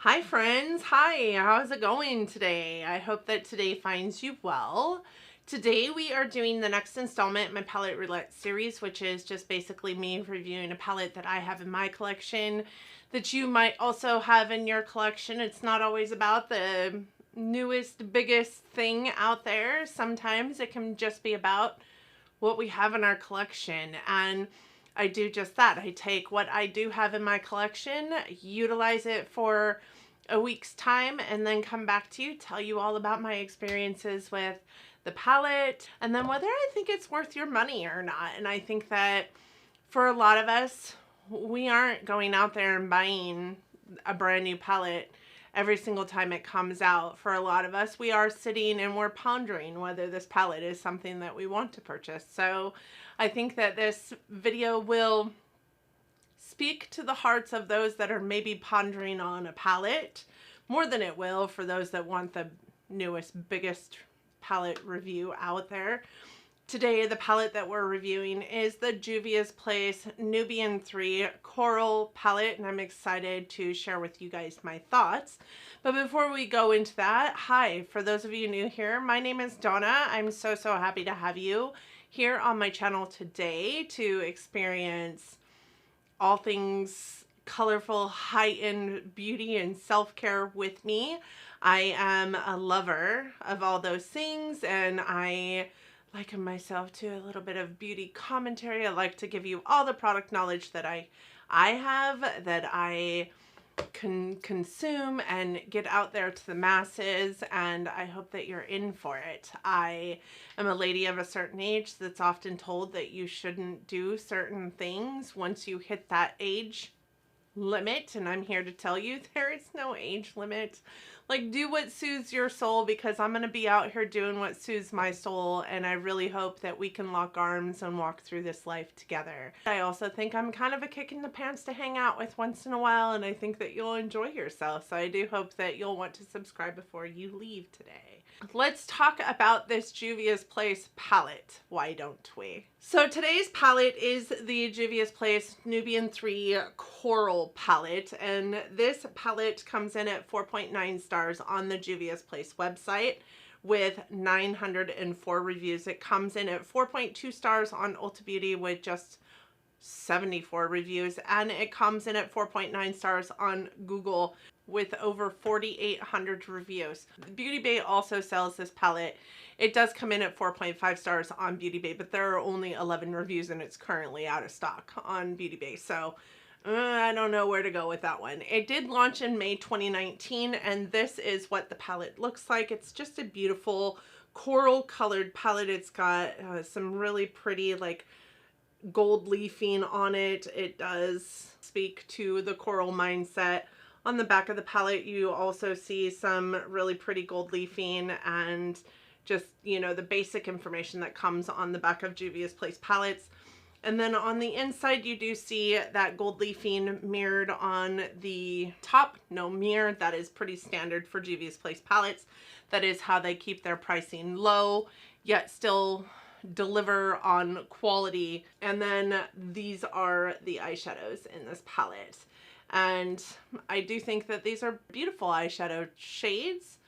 Hi friends, hi, how's it going today? I hope that today finds you well. Today we are doing the next installment in my palette roulette series, which is just basically me reviewing a palette that I have in my collection that you might also have in your collection. It's not always about the newest, biggest thing out there. Sometimes it can just be about what we have in our collection, and I do just that. I take what I do have in my collection, utilize it for a week's time, and then come back to you, tell you all about my experiences with the palette, and then whether I think it's worth your money or not. And I think that for a lot of us, we aren't going out there and buying a brand new palette every single time it comes out. For a lot of us, we are sitting and we're pondering whether this palette is something that we want to purchase. So I think that this video will speak to the hearts of those that are maybe pondering on a palette more than it will for those that want the newest, biggest palette review out there. Today, the palette that we're reviewing is the JUVIA'S Nubian 3 Coral palette, and I'm excited to share with you guys my thoughts. But before we go into that, hi, for those of you new here, my name is Donna. I'm so happy to have you here on my channel today to experience all things colorful, high-end beauty and self-care with me. I am a lover of all those things, and I liken myself to a little bit of beauty commentary. I like to give you all the product knowledge that I have, that I can consume and get out there to the masses, and I hope that you're in for it. I am a lady of a certain age that's often told that you shouldn't do certain things once you hit that age limit, and I'm here to tell you there is no age limit. Like, do what soothes your soul, because I'm going to be out here doing what soothes my soul, and I really hope that we can lock arms and walk through this life together. I also think I'm kind of a kick in the pants to hang out with once in a while, and I think that you'll enjoy yourself, so I do hope that you'll want to subscribe before you leave today. Let's talk about this JUVIA'S palette, why don't we? So today's palette is the JUVIA'S Nubian 3 Coral palette, and this palette comes in at 4.9 stars on the JUVIA'S website with 904 reviews. It comes in at 4.2 stars on Ulta Beauty with just 74 reviews, and it comes in at 4.9 stars on Google with over 4,800 reviews. Beauty Bay also sells this palette. It does come in at 4.5 stars on Beauty Bay, but there are only 11 reviews and it's currently out of stock on Beauty Bay. So I don't know where to go with that one. It did launch in May 2019, and this is what the palette looks like. It's just a beautiful coral colored palette. It's got some really pretty like gold leafing on it. It does speak to the coral mindset. On the back of the palette, you also see some really pretty gold leafing and just, you know, the basic information that comes on the back of JUVIA'S palettes. And then on the inside, you do see that gold leafing mirrored on the top. No mirror, that is pretty standard for JUVIA'S palettes. That is how they keep their pricing low, yet still deliver on quality. And then these are the eyeshadows in this palette. And I do think that these are beautiful eyeshadow shades.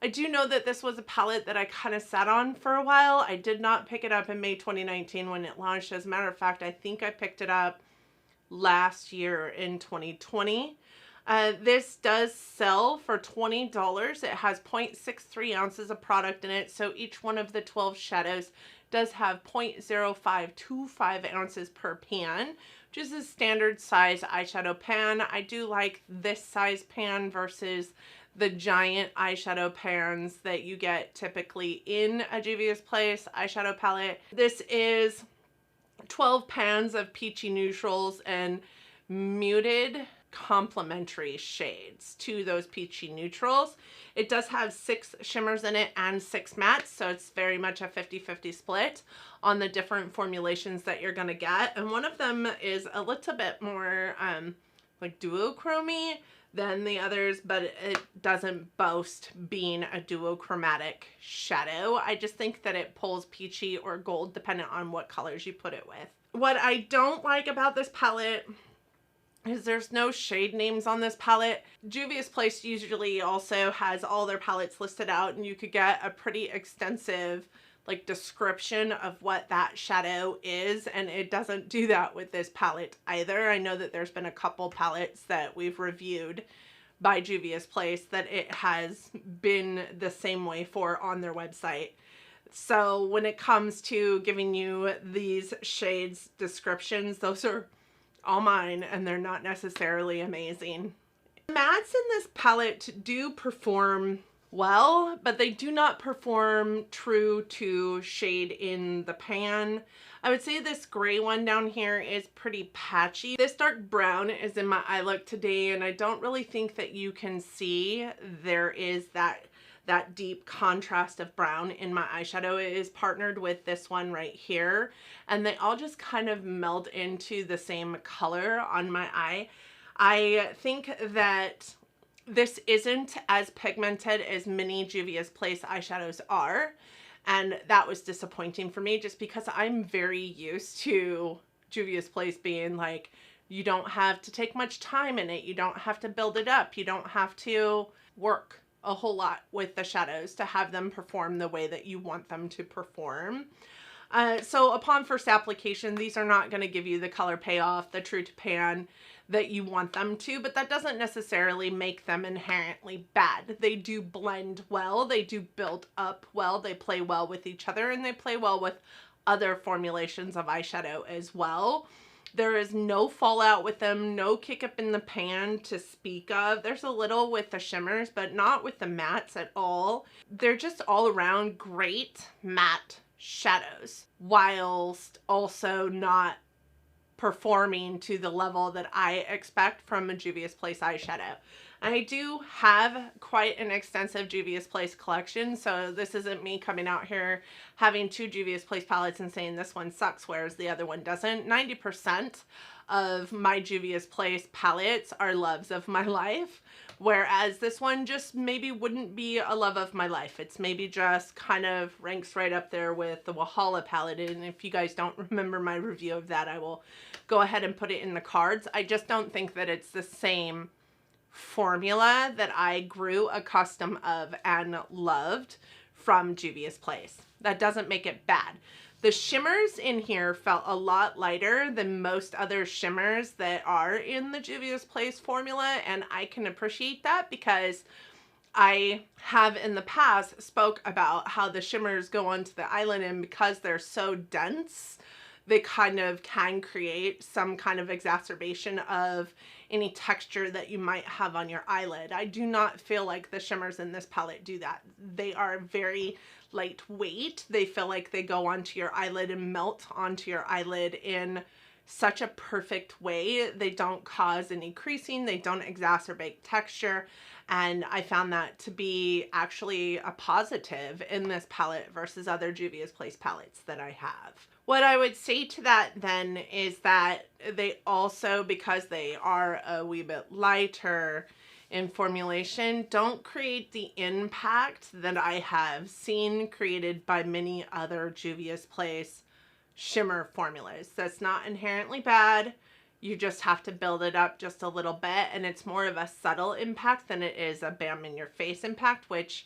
I do know that this was a palette that I kind of sat on for a while. I did not pick it up in May 2019 when it launched. As a matter of fact, I think I picked it up last year in 2020. This does sell for $20. It has 0.63 ounces of product in it, so each one of the 12 shadows does have 0.0525 ounces per pan, which is a standard size eyeshadow pan. I do like this size pan versus the giant eyeshadow pans that you get typically in a JUVIA'S eyeshadow palette. This is 12 pans of peachy neutrals and muted complementary shades to those peachy neutrals. It does have 6 shimmers in it and 6 mattes, so it's very much a 50-50 split on the different formulations that you're gonna get. And one of them is a little bit more like duochromy than the others, but it doesn't boast being a duochromatic shadow. I just think that it pulls peachy or gold depending on what colors you put it with. What I don't like about this palette is there's no shade names on this palette. Juvia's Place usually also has all their palettes listed out, and you could get a pretty extensive like description of what that shadow is, and it doesn't do that with this palette either. I know that there's been a couple palettes that we've reviewed by Juvia's Place that it has been the same way for on their website. So when it comes to giving you these shades descriptions, those are all mine, and they're not necessarily amazing. The mattes in this palette do perform well, but they do not perform true to shade in the pan. I would say this gray one down here is pretty patchy. This dark brown is in my eye look today, and I don't really think that you can see there is that deep contrast of brown in my eyeshadow. It is partnered with this one right here, and they all just kind of meld into the same color on my eye. I think that this isn't as pigmented as many Juvia's Place eyeshadows are, and that was disappointing for me just because I'm very used to Juvia's Place being like, you don't have to take much time in it, you don't have to build it up, you don't have to work a whole lot with the shadows to have them perform the way that you want them to perform. So upon first application, these are not going to give you the color payoff, the true to pan that you want them to, but that doesn't necessarily make them inherently bad. They do blend well, they do build up well, they play well with each other, and they play well with other formulations of eyeshadow as well. There is no fallout with them, no kick up in the pan to speak of. There's a little with the shimmers, but not with the mattes at all. They're just all around great matte shadows, whilst also not performing to the level that I expect from a Juvia's Place eyeshadow. I do have quite an extensive Juvia's Place collection, so this isn't me coming out here having two Juvia's Place palettes and saying this one sucks whereas the other one doesn't. 90% of my Juvia's Place palettes are loves of my life, whereas this one just maybe wouldn't be a love of my life. It's maybe just kind of ranks right up there with the Walhalla palette, and if you guys don't remember my review of that, I will go ahead and put it in the cards. I just don't think that it's the same formula that I grew accustomed of and loved from Juvia's Place. That doesn't make it bad. The shimmers in here felt a lot lighter than most other shimmers that are in the Juvia's Place formula, and I can appreciate that because I have in the past spoke about how the shimmers go onto the eyelid, and because they're so dense, they kind of can create some kind of exacerbation of any texture that you might have on your eyelid. I do not feel like the shimmers in this palette do that. They are very lightweight. They feel like they go onto your eyelid and melt onto your eyelid in such a perfect way. They don't cause any creasing, they don't exacerbate texture, and I found that to be actually a positive in this palette versus other Juvia's Place palettes that I have. What I would say to that then is that they also, because they are a wee bit lighter in formulation, don't create the impact that I have seen created by many other Juvia's Place shimmer formulas. That's not inherently bad. You just have to build it up just a little bit, and it's more of a subtle impact than it is a bam in your face impact, which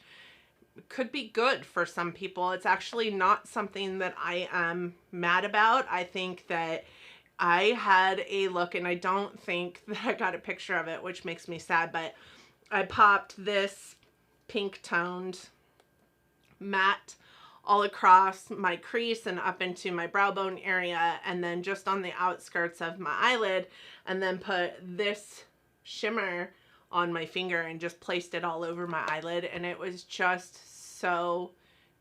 could be good for some people. It's actually not something that I am mad about. I think that I had a look, and I don't think that I got a picture of it, which makes me sad, but I popped this pink toned matte all across my crease and up into my brow bone area, and then just on the outskirts of my eyelid, and then put this shimmer on my finger and just placed it all over my eyelid, and it was just so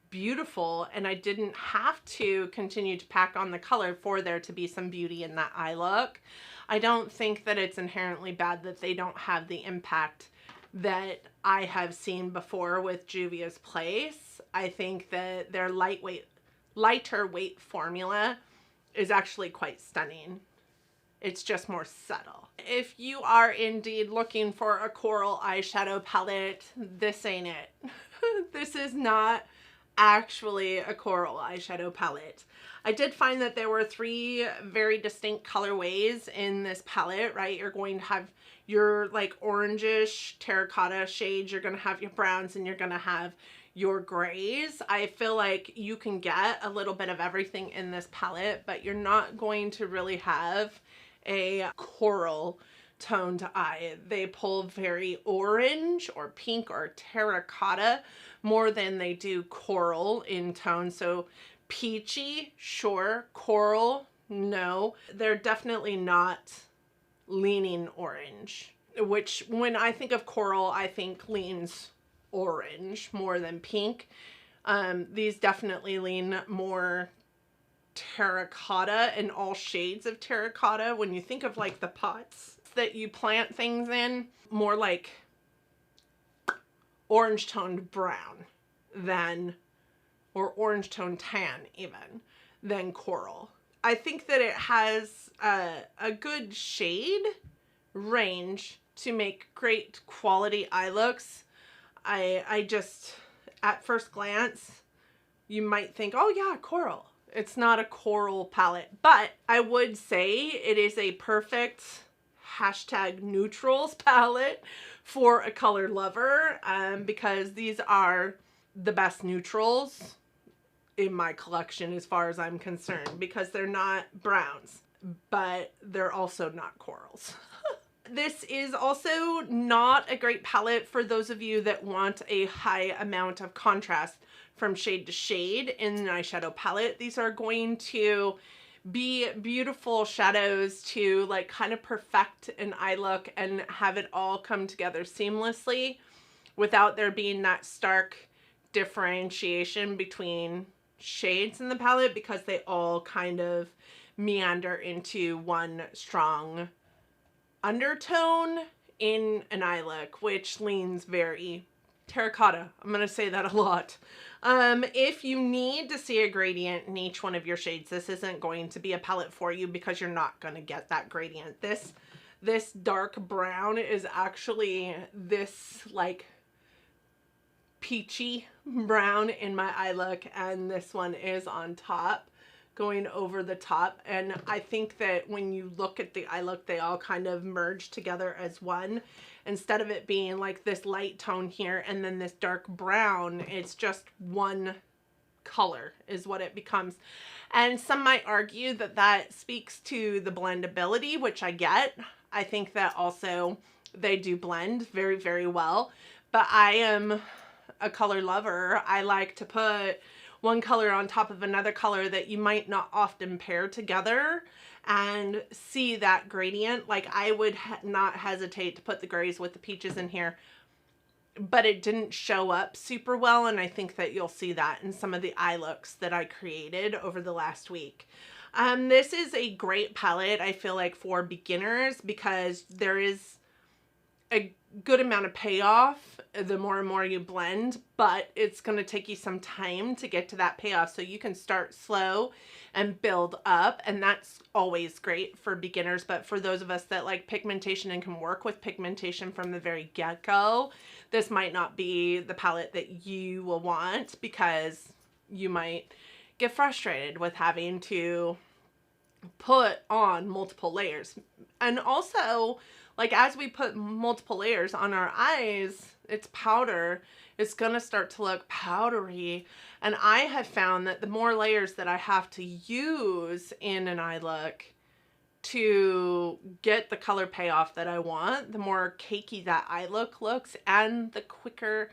beautiful, and I didn't have to continue to pack on the color for there to be some beauty in that eye look. I don't think that it's inherently bad that they don't have the impact that I have seen before with Juvia's Place. I think that their lighter weight formula is actually quite stunning. It's just more subtle. If you are indeed looking for a coral eyeshadow palette, this ain't it. This is not actually a coral eyeshadow palette. I did find that there were 3 very distinct colorways in this palette, right? You're going to have your like orangish terracotta shades, you're going to have your browns, and you're going to have your grays. I feel like you can get a little bit of everything in this palette, but you're not going to really have a coral toned eye. They pull very orange or pink or terracotta more than they do coral in tone. So peachy, sure. Coral, no. They're definitely not leaning orange, which when I think of coral, I think leans orange more than pink. These definitely lean more terracotta and all shades of terracotta. When you think of like the pots that you plant things in, more like orange toned brown than, or orange toned tan even, than coral. I think that it has a good shade range to make great quality eye looks. I just, at first glance, you might think, oh yeah, coral. It's not a coral palette, but I would say it is a perfect hashtag neutrals palette for a color lover, because these are the best neutrals in my collection as far as I'm concerned, because they're not browns, but they're also not corals. This is also not a great palette for those of you that want a high amount of contrast from shade to shade in an eyeshadow palette. These are going to be beautiful shadows to like kind of perfect an eye look and have it all come together seamlessly without there being that stark differentiation between shades in the palette, because they all kind of meander into one strong undertone in an eye look, which leans very terracotta. I'm going to say that a lot. If you need to see a gradient in each one of your shades, this isn't going to be a palette for you, because you're not going to get that gradient. This dark brown is actually this like peachy brown in my eye look, and this one is on top, going over the top. And I think that when you look at the eye look, they all kind of merge together as one. Instead of it being like this light tone here and then this dark brown, it's just one color is what it becomes. And some might argue that that speaks to the blendability, which I get. I think that also they do blend very, very well. But I am a color lover. I like to put one color on top of another color that you might not often pair together and see that gradient. Like I would not hesitate to put the grays with the peaches in here, but it didn't show up super well, and I think that you'll see that in some of the eye looks that I created over the last week. This is a great palette, I feel like, for beginners, because there is a good amount of payoff the more and more you blend, but it's going to take you some time to get to that payoff. So you can start slow and build up, and that's always great for beginners. But for those of us that like pigmentation and can work with pigmentation from the very get-go, this might not be the palette that you will want, because you might get frustrated with having to put on multiple layers. And also, like, as we put multiple layers on our eyes, it's powder, it's gonna start to look powdery. And I have found that the more layers that I have to use in an eye look to get the color payoff that I want, the more cakey that eye look looks, and the quicker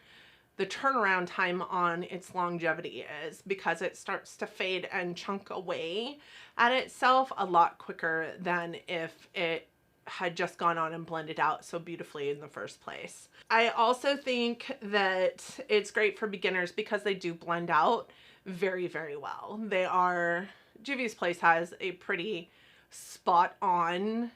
the turnaround time on its longevity is, because it starts to fade and chunk away at itself a lot quicker than if it had just gone on and blended out so beautifully in the first place. I also think that it's great for beginners because they do blend out very, very well. They are, Juvia's Place has a pretty spot on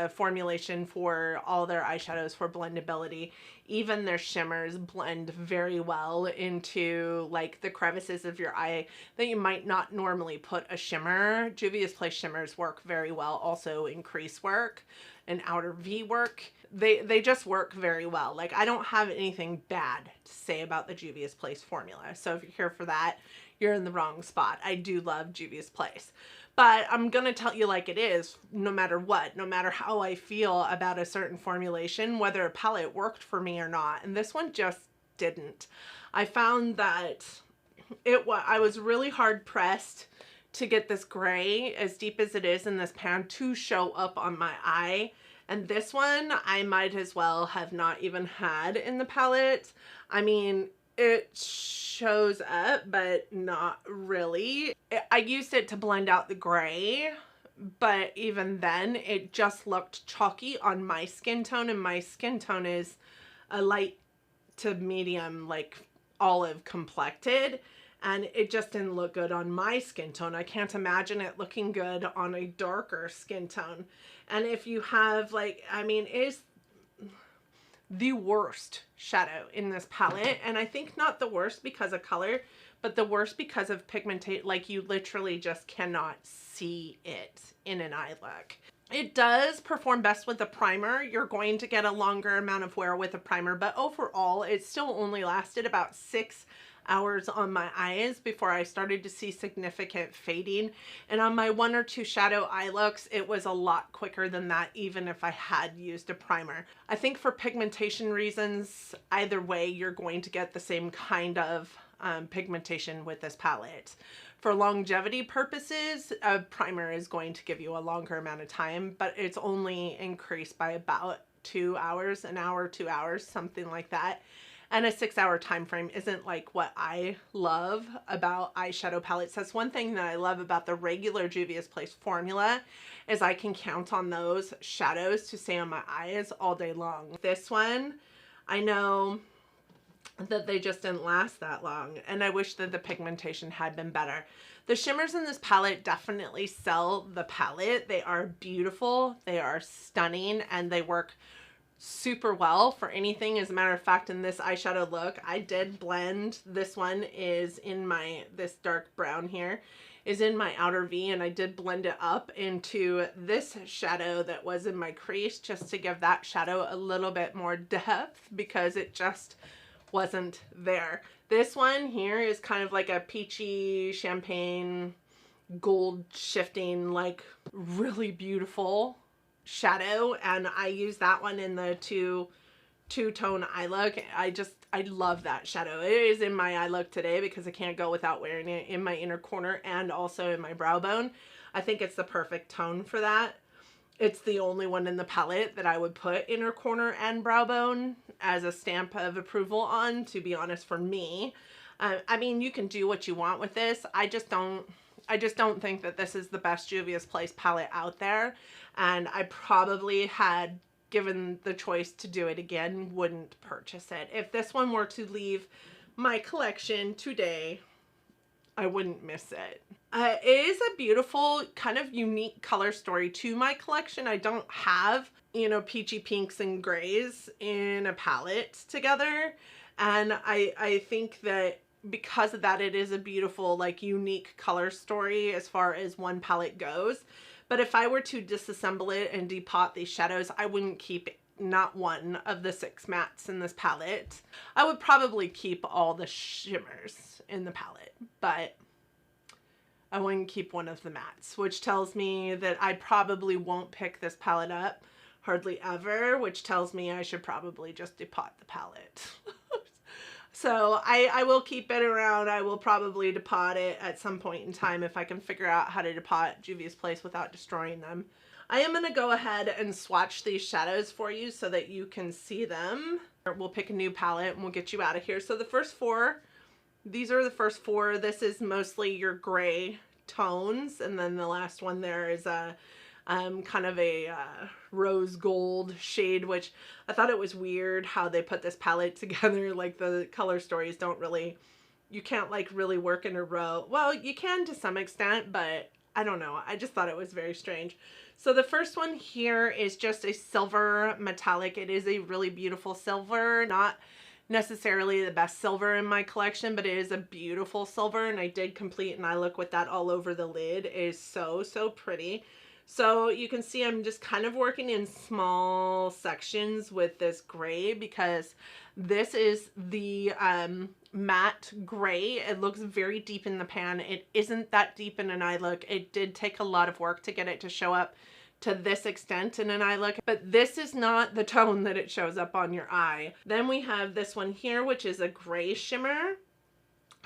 formulation for all their eyeshadows for blendability. Even their shimmers blend very well into like the crevices of your eye that you might not normally put a shimmer. Juvia's Place shimmers work very well also in crease work and outer V work. They just work very well. Like, I don't have anything bad to say about the Juvia's Place formula. So if you're here for that, you're in the wrong spot. I do love Juvia's Place. But I'm going to tell you like it is, no matter what, no matter how I feel about a certain formulation, whether a palette worked for me or not. And this one just didn't. I found that I was really hard pressed to get this gray, as deep as it is in this pan, to show up on my eye. And this one, I might as well have not even had in the palette. I mean, it shows up, but not really. I used it to blend out the gray, but even then, it just looked chalky on my skin tone, and my skin tone is a light to medium, like olive complected, and it just didn't look good on my skin tone. I can't imagine it looking good on a darker skin tone. And if you have, like, I mean, it's the worst shadow in this palette, and I think not the worst because of color, but the worst because of pigmentation. Like, you literally just cannot see it in an eye look. It does perform best with a primer. You're going to get a longer amount of wear with a primer, but overall it still only lasted about 6 hours on my eyes before I started to see significant fading. And on my 1 or 2 shadow eye looks, it was a lot quicker than that, even if I had used a primer. I think for pigmentation reasons, either way, you're going to get the same kind of pigmentation with this palette. For longevity purposes, a primer is going to give you a longer amount of time, but it's only increased by about 2 hours, an hour, 2 hours, something like that. And a 6-hour time frame isn't like what I love about eyeshadow palettes. That's one thing that I love about the regular Juvia's Place formula, is I can count on those shadows to stay on my eyes all day long. This one, I know that they just didn't last that long, and I wish that the pigmentation had been better. The shimmers in this palette definitely sell the palette. They are beautiful, they are stunning, and they work super well for anything. As a matter of fact, in this eyeshadow look, I did blend. This one is in this dark brown here is in my outer V, and I did blend it up into this shadow that was in my crease, just to give that shadow a little bit more depth, because it just wasn't there. This one here is kind of like a peachy champagne gold shifting, like really beautiful shadow, and I use that one in the two-tone eye look. I love that shadow. It is in my eye look today because I can't go without wearing it in my inner corner and also in my brow bone. I think it's the perfect tone for that. It's the only one in the palette that I would put inner corner and brow bone as a stamp of approval on, to be honest, for me. I mean, you can do what you want with this. I just don't think that this is the best Juvia's Place palette out there, and I probably, had given the choice to do it again, wouldn't purchase it. If this one were to leave my collection today, I wouldn't miss it. It is a beautiful, kind of unique color story to my collection. I don't have, you know, peachy pinks and grays in a palette together, and I think that because of that, it is a beautiful, like, unique color story as far as one palette goes. But if I were to disassemble it and depot these shadows, I wouldn't keep not one of the 6 mattes in this palette. I would probably keep all the shimmers in the palette, but I wouldn't keep one of the mattes, which tells me that I probably won't pick this palette up hardly ever, which tells me I should probably just depot the palette. So I will keep it around. I will probably depot it at some point in time if I can figure out how to depot Juvia's Place without destroying them. I am going to go ahead and swatch these shadows for you so that you can see them. We'll pick a new palette and we'll get you out of here. So the first 4, these are the first 4. This is mostly your gray tones, and then the last one there is a kind of a rose gold shade, which I thought it was weird how they put this palette together. Like, the color stories don't really, you can't like really work in a row. Well, you can to some extent, but I don't know. I just thought it was very strange. So the first one here is just a silver metallic. It is a really beautiful silver, not necessarily the best silver in my collection, but it is a beautiful silver, and I did complete an eye look with that all over the lid. It is so, so pretty. So you can see I'm just kind of working in small sections with this gray because this is the matte gray. It looks very deep in the pan. It isn't that deep in an eye look. It did take a lot of work to get it to show up to this extent in an eye look, but this is not the tone that it shows up on your eye. Then we have this one here, which is a gray shimmer.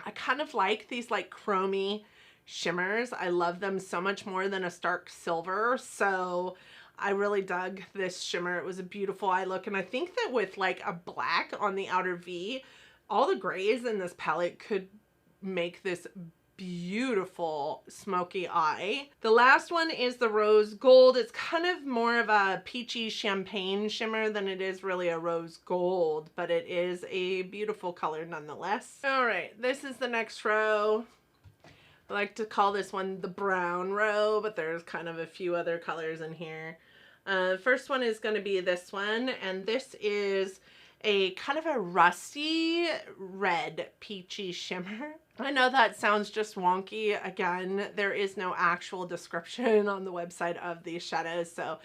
I kind of like these like chromy shimmers. I love them so much more than a stark silver, so I really dug this shimmer. It was a beautiful eye look, and I think that with like a black on the outer V, all the grays in this palette could make this beautiful smoky eye. The last one is the rose gold. It's kind of more of a peachy champagne shimmer than it is really a rose gold, but it is a beautiful color nonetheless. All right, this is the next row. I like to call this one the brown row, but there's kind of a few other colors in here. First one is going to be this one, and this is a kind of a rusty red peachy shimmer. I know that sounds just wonky. Again, there is no actual description on the website of these shadows, so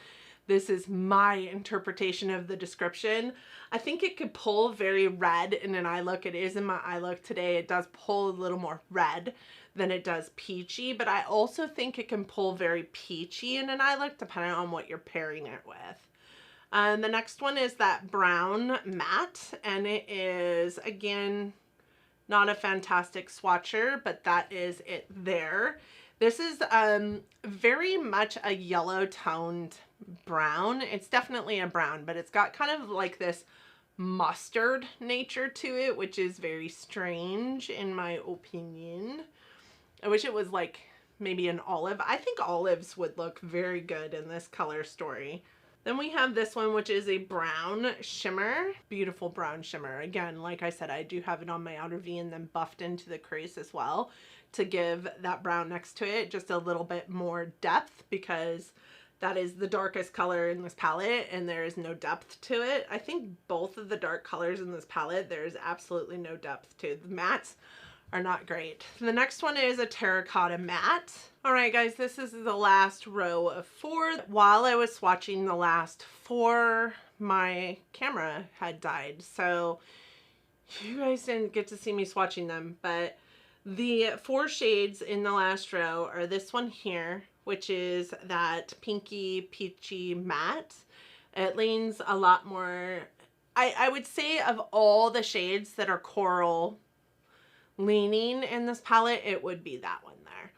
this is my interpretation of the description. I think it could pull very red in an eye look. It is in my eye look today. It does pull a little more red than it does peachy, but I also think it can pull very peachy in an eye look depending on what you're pairing it with. The next one is that brown matte, and it is, again, not a fantastic swatcher, but that is it there. This is very much a yellow toned brown. It's definitely a brown, but it's got kind of like this mustard nature to it, which is very strange in my opinion. I wish it was like maybe an olive. I think olives would look very good in this color story. Then we have this one, which is a brown shimmer. Beautiful brown shimmer. Again, like I said, I do have it on my outer V and then buffed into the crease as well to give that brown next to it just a little bit more depth, because that is the darkest color in this palette and there is no depth to it. I think both of the dark colors in this palette, there's absolutely no depth to. The mattes are not great. The next one is a terracotta matte. All right, guys, this is the last row of 4. While I was swatching the last 4, my camera had died, so you guys didn't get to see me swatching them, but the 4 shades in the last row are this one here, which is that pinky peachy matte. It leans a lot more, I would say of all the shades that are coral leaning in this palette, it would be that one there.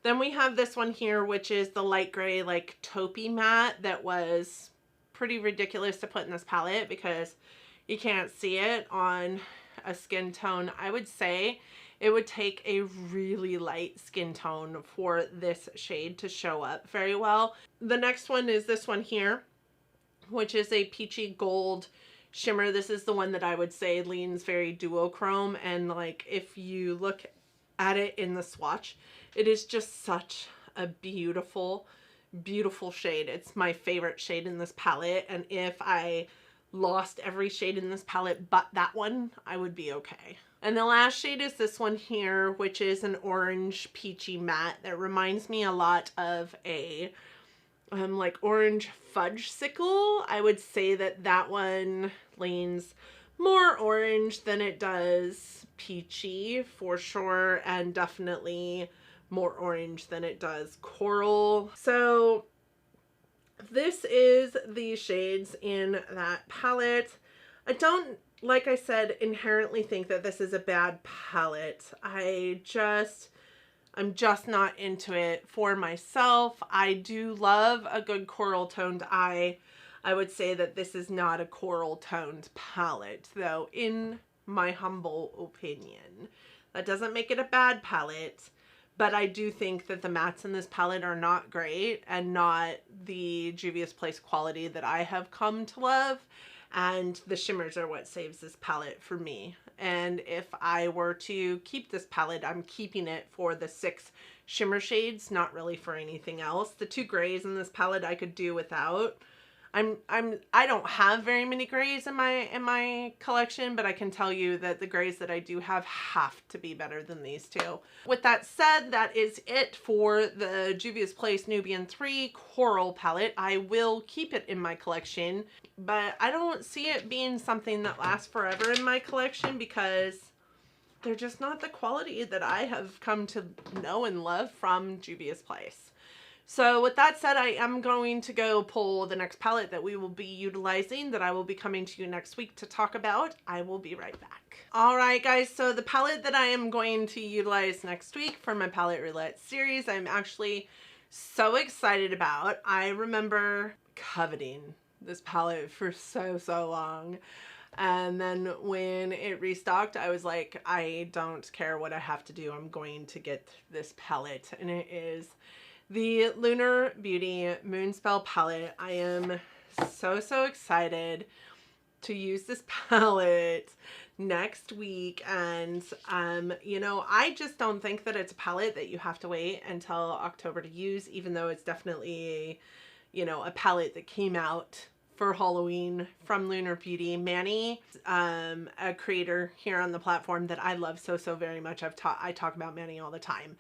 Then we have this one here, which is the light gray, like taupey matte that was pretty ridiculous to put in this palette because you can't see it on a skin tone. I would say it would take a really light skin tone for this shade to show up very well. The next one is this one here, which is a peachy gold shimmer. This is the one that I would say leans very duochrome, and like if you look at it in the swatch, it is just such a beautiful, beautiful shade. It's my favorite shade in this palette, and if I lost every shade in this palette but that one, I would be okay. And the last shade is this one here, which is an orange peachy matte that reminds me a lot of a like orange fudgesicle. I would say that that one leans more orange than it does peachy for sure, and definitely more orange than it does coral. So this is the shades in that palette. I don't, like I said, inherently think that this is a bad palette. I'm just not into it for myself. I do love a good coral toned eye. I would say that this is not a coral toned palette, though, in my humble opinion. That doesn't make it a bad palette, but I do think that the mattes in this palette are not great and not the Juvia's Place quality that I have come to love. And the shimmers are what saves this palette for me. And if I were to keep this palette, I'm keeping it for the 6 shimmer shades, not really for anything else. The two grays in this palette I could do without. I don't have very many grays in my collection, but I can tell you that the grays that I do have to be better than these two. With that said, that is it for the JUVIA'S Nubian 3 Coral palette. I will keep it in my collection, but I don't see it being something that lasts forever in my collection because they're just not the quality that I have come to know and love from JUVIA'S. So with that said, I am going to go pull the next palette that we will be utilizing, that I will be coming to you next week to talk about. I will be right back. All right, guys, so the palette that I am going to utilize next week for my palette roulette series, I'm actually so excited about. I remember coveting this palette for so long. And then when it restocked, I was like, I don't care what I have to do. I'm going to get this palette. And it is the Lunar Beauty Moonspell palette. I am so excited to use this palette next week. And, you know, I just don't think that it's a palette that you have to wait until October to use, even though it's definitely, you know, a palette that came out for Halloween from Lunar Beauty. Manny, a creator here on the platform that I love so very much. I talk about Manny all the time.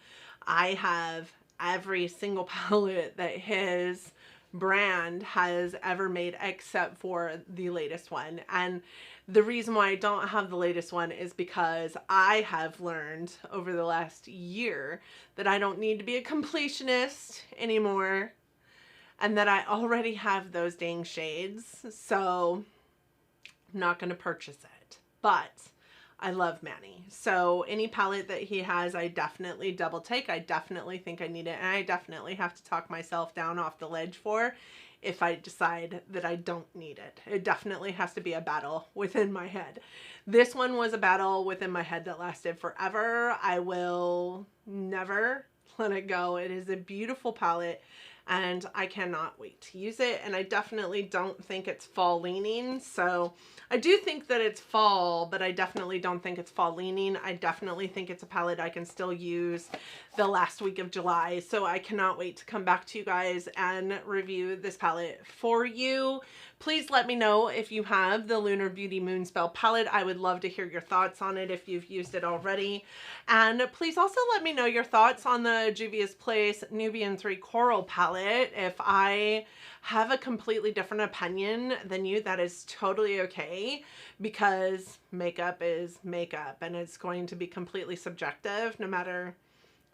I have every single palette that his brand has ever made except for the latest one. And the reason why I don't have the latest one is because I have learned over the last year that I don't need to be a completionist anymore, and that I already have those dang shades, so I'm not going to purchase it. But I love Manny. So any palette that he has, I definitely double take. I definitely think I need it, and I definitely have to talk myself down off the ledge for if I decide that I don't need it. It definitely has to be a battle within my head. This one was a battle within my head that lasted forever. I will never let it go. It is a beautiful palette, and I cannot wait to use it. And I definitely don't think it's fall leaning. So I do think that it's fall, but I definitely don't think it's fall leaning. I definitely think it's a palette I can still use the last week of July. So I cannot wait to come back to you guys and review this palette for you. Please let me know if you have the Lunar Beauty Moonspell palette. I would love to hear your thoughts on it if you've used it already. And please also let me know your thoughts on the JUVIA'S Nubian 3 Coral palette. If I have a completely different opinion than you, that is totally okay, because makeup is makeup and it's going to be completely subjective no matter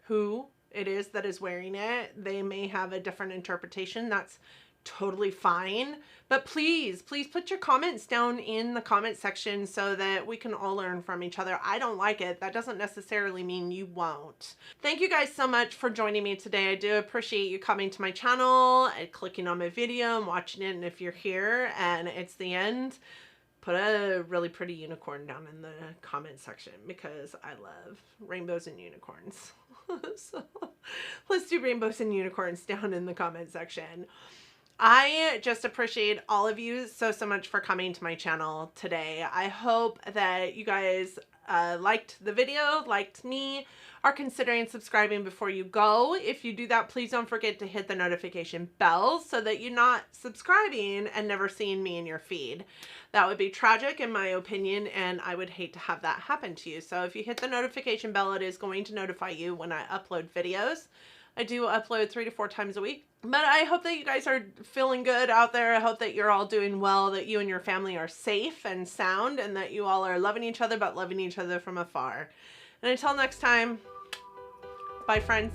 who it is that is wearing it. They may have a different interpretation. That's totally fine. But please put your comments down in the comment section so that we can all learn from each other. I don't like it. That doesn't necessarily mean you won't. Thank you guys so much for joining me today. I do appreciate you coming to my channel and clicking on my video and watching it. And if you're here and it's the end, put a really pretty unicorn down in the comment section, because I love rainbows and unicorns. So let's do rainbows and unicorns down in the comment section. I just appreciate all of you so much for coming to my channel today. I hope that you guys liked the video, liked me, are considering subscribing before you go. If you do that, please don't forget to hit the notification bell so that you're not subscribing and never seeing me in your feed. That would be tragic in my opinion, and I would hate to have that happen to you. So if you hit the notification bell, it is going to notify you when I upload videos. I do upload 3 to 4 times a week. But I hope that you guys are feeling good out there. I hope that you're all doing well, that you and your family are safe and sound, and that you all are loving each other, but loving each other from afar. And until next time, bye friends.